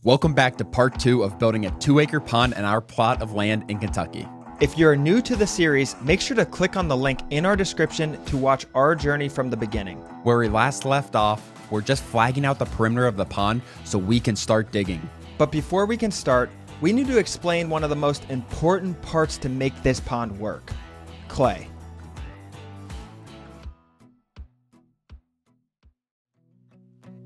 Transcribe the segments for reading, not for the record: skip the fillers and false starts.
Welcome back to part 2 of building a 2-acre pond in our plot of land in Kentucky. If you're new to the series, make sure to click on the link in our description to watch our journey from the beginning. Where we last left off, we're just flagging out the perimeter of the pond so we can start digging. But before we can start, we need to explain one of the most important parts to make this pond work: clay.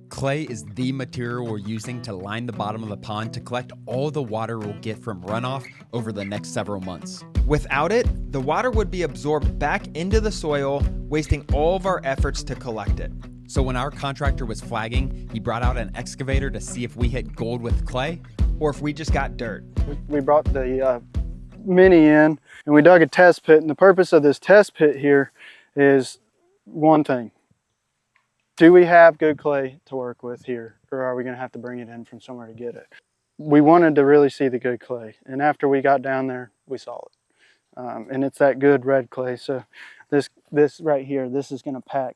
Clay is the material we're using to line the bottom of the pond to collect all the water we'll get from runoff over the next several months. Without it, the water would be absorbed back into the soil, wasting all of our efforts to collect it. So when our contractor was flagging, he brought out an excavator to see if we hit gold with clay, or if we just got dirt. We brought the Mini in and we dug a test pit, and the purpose of this test pit here is one thing. Do we have good clay to work with here, or are we going to have to bring it in from somewhere to get it? We wanted to really see the good clay, and after we got down there, we saw it. And it's that good red clay. So this right here, this is going to pack.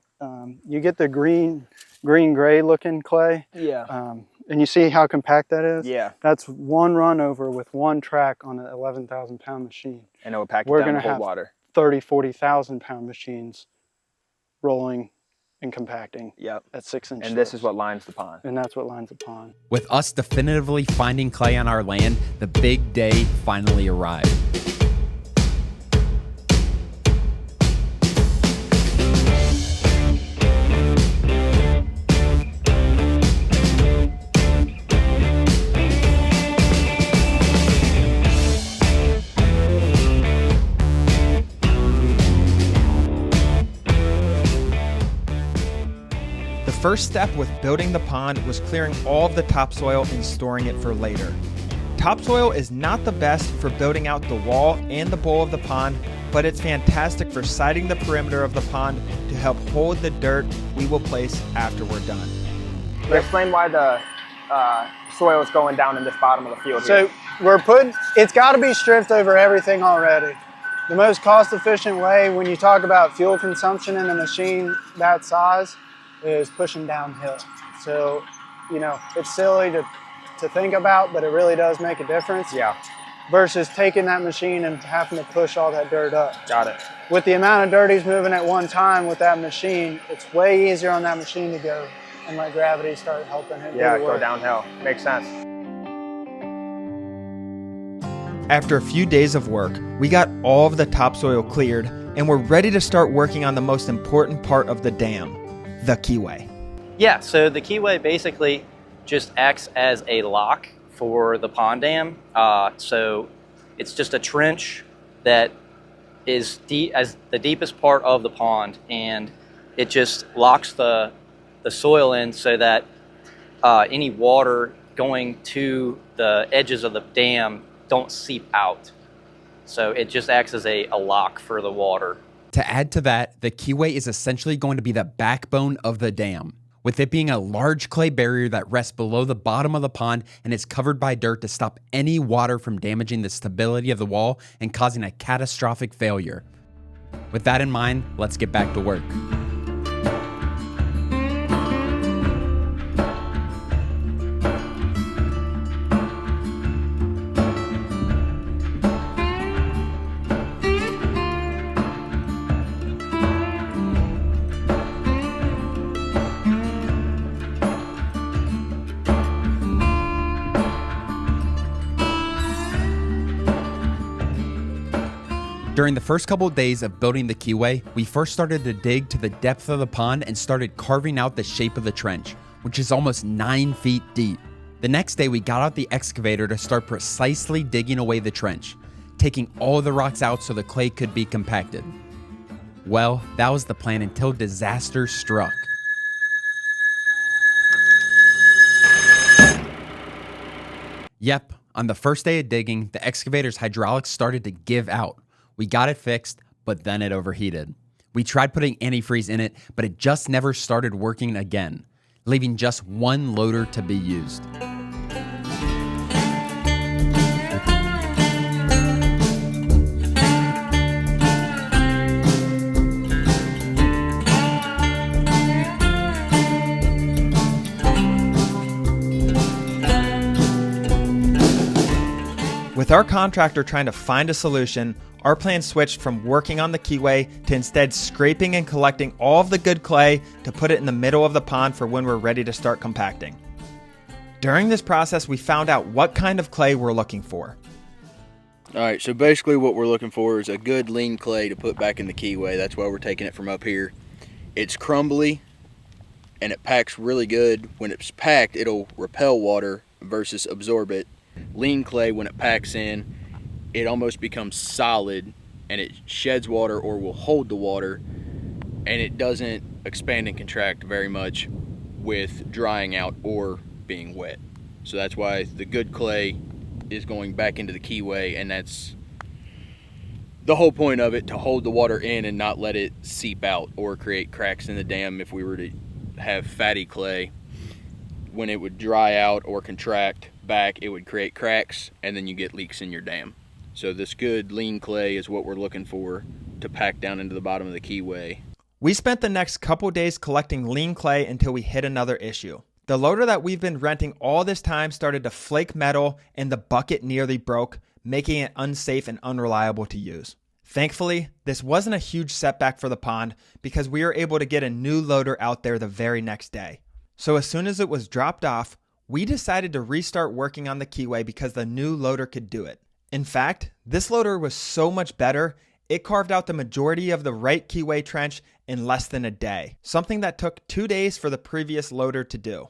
You get the green-gray looking clay. Yeah. And you see how compact that is? Yeah. That's one run over with one track on an 11,000 pound machine. And it will pack it We're down going to to hold have water. 30, 40,000 pound machines rolling and compacting. Yep. At 6-inch. And this is what lines the pond. And that's what lines the pond. With us definitively finding clay on our land, the big day finally arrived. The first step with building the pond was clearing all of the topsoil and storing it for later. Topsoil is not the best for building out the wall and the bowl of the pond, but it's fantastic for siding the perimeter of the pond to help hold the dirt we will place after we're done. Explain why the soil is going down in this bottom of the field here. So it's got to be stripped over everything already. The most cost efficient way when you talk about fuel consumption in a machine that size is pushing downhill. So, it's silly to think about, but it really does make a difference. Yeah. Versus taking that machine and having to push all that dirt up. Got it. With the amount of dirt he's moving at one time with that machine, it's way easier on that machine to go and let gravity start helping it. Yeah, go downhill. Makes sense. After a few days of work, we got all of the topsoil cleared and we're ready to start working on the most important part of the dam, the keyway. Yeah, so the keyway basically just acts as a lock for the pond dam. So it's just a trench that is deep as the deepest part of the pond, and it just locks the soil in so that any water going to the edges of the dam don't seep out. So it just acts as a lock for the water. To add to that, the keyway is essentially going to be the backbone of the dam, with it being a large clay barrier that rests below the bottom of the pond and is covered by dirt to stop any water from damaging the stability of the wall and causing a catastrophic failure. With that in mind, let's get back to work. During the first couple of days of building the keyway, we first started to dig to the depth of the pond and started carving out the shape of the trench, which is almost 9 feet deep. The next day, we got out the excavator to start precisely digging away the trench, taking all the rocks out so the clay could be compacted. Well, that was the plan until disaster struck. Yep, on the first day of digging, the excavator's hydraulics started to give out. We got it fixed, but then it overheated. We tried putting antifreeze in it, but it just never started working again, leaving just one loader to be used. With our contractor trying to find a solution, our plan switched from working on the keyway to instead scraping and collecting all of the good clay to put it in the middle of the pond for when we're ready to start compacting. During this process, we found out what kind of clay we're looking for. All right, so basically what we're looking for is a good lean clay to put back in the keyway. That's why we're taking it from up here. It's crumbly and it packs really good. When it's packed, it'll repel water versus absorb it. Lean clay, when it packs in, it almost becomes solid and it sheds water or will hold the water, and it doesn't expand and contract very much with drying out or being wet. So that's why the good clay is going back into the keyway, and that's the whole point of it, to hold the water in and not let it seep out or create cracks in the dam. If we were to have fatty clay, when it would dry out or contract back, it would create cracks and then you get leaks in your dam. So this good lean clay is what we're looking for to pack down into the bottom of the keyway. We spent the next couple days collecting lean clay until we hit another issue. The loader that we've been renting all this time started to flake metal and the bucket nearly broke, making it unsafe and unreliable to use. Thankfully, this wasn't a huge setback for the pond because we were able to get a new loader out there the very next day. So as soon as it was dropped off, we decided to restart working on the keyway because the new loader could do it. In fact, this loader was so much better, it carved out the majority of the right keyway trench in less than a day, something that took 2 days for the previous loader to do.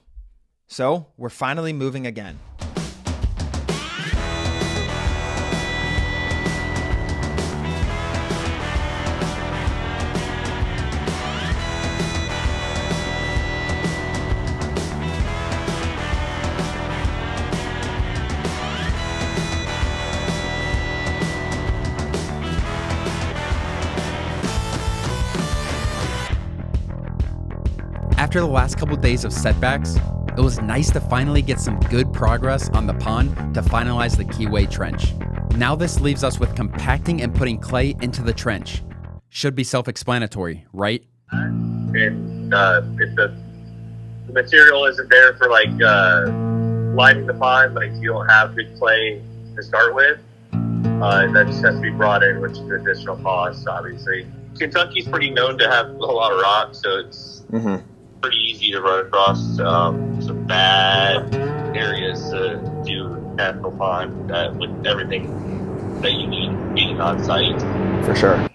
So we're finally moving again. After the last couple days of setbacks, it was nice to finally get some good progress on the pond to finalize the keyway trench. Now this leaves us with compacting and putting clay into the trench. Should be self-explanatory, right? And if the material isn't there for lining the pond, like you don't have good clay to start with, that just has to be brought in, which is an additional cost, obviously. Kentucky's pretty known to have a lot of rock, so it's pretty easy to run across some bad areas to do natural pond with everything that you need being on site. For sure.